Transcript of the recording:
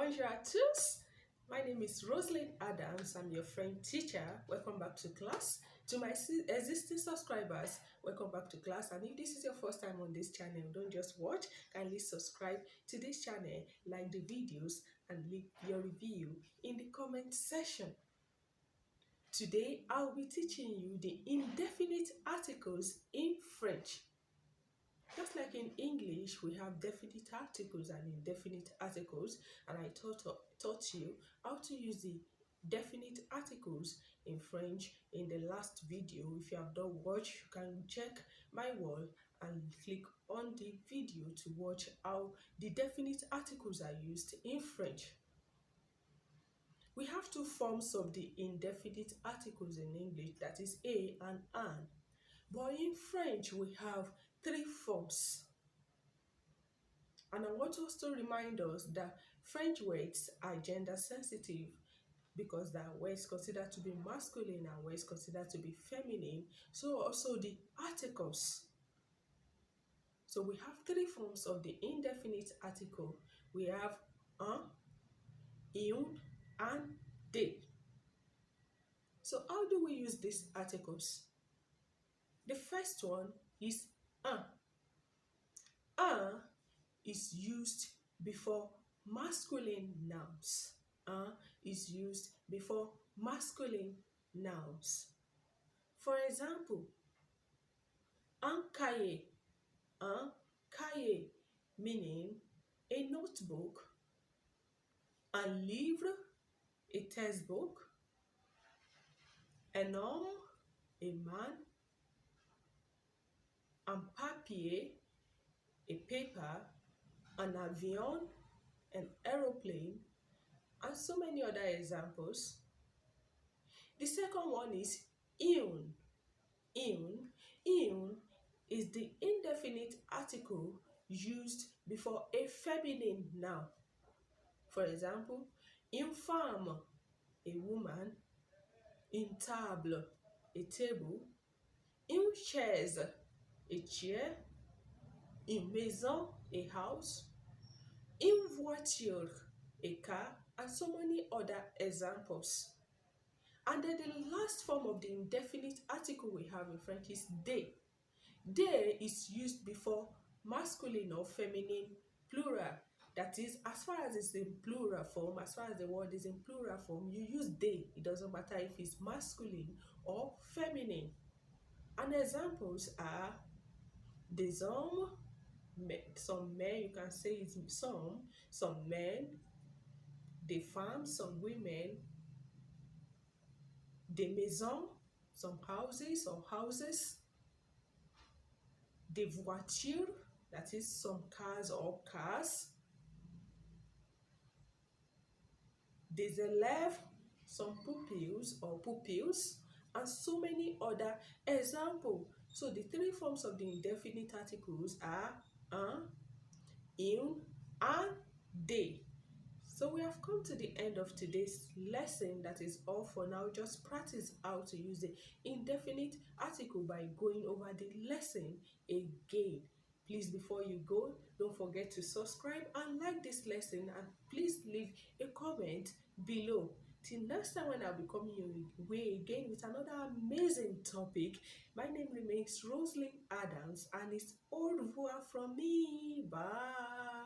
Bonjour à tous. My name is Rosalind Adams. I'm your friend teacher. Welcome back to class. To my existing subscribers, welcome back to class. And if this is your first time on this channel, don't just watch, kindly subscribe to this channel, like the videos, and leave your review in the comment section. Today, I'll be teaching you the indefinite articles in French. Just like in English, we have definite articles and indefinite articles, and I taught you how to use the definite articles in French in the last video. If you have not watched, you can check my wall and click on the video to watch how the definite articles are used in French. We have two forms of the indefinite articles in English, that is a and an. But in French, we have three forms. And I want us to remind us that French words are gender sensitive because there are words considered to be masculine and words considered to be feminine. So also the articles. So we have three forms of the indefinite article. We have un, une, and des. So how do we use these articles? The first one is un. Un is used before masculine nouns. Is used before masculine nouns. For example, un cahier. Un cahier meaning a notebook. Un livre, a textbook. Un homme, a man. Un papier, a paper. An avion, an aeroplane, and so many other examples. The second one is une. Une is the indefinite article used before a feminine noun. For example, une femme, a woman. Une table, a table. Une chaise, a chair. Une maison, a house. Une voiture, a car, and so many other examples. And then the last form of the indefinite article we have in French is des. Des is used before masculine or feminine plural. That is, as far as it's in plural form, as far as the word is in plural form, you use des. It doesn't matter if it's masculine or feminine. And examples are des hommes, some men, you can say it's some men, des femmes, some women, des maisons, some houses or houses, des voitures, that is some cars or cars, des élèves, some pupils or pupils, and so many other examples. So the three forms of the indefinite articles are un, une, and des. So we have come to the end of today's lesson. That is all for now. Just practice how to use the indefinite article by going over the lesson again. Please, before you go, don't forget to subscribe and like this lesson, and please leave a comment below. Till next time when I'll be coming your way again with another amazing topic. My name remains Rosalind Adams, and it's au revoir from me. Bye.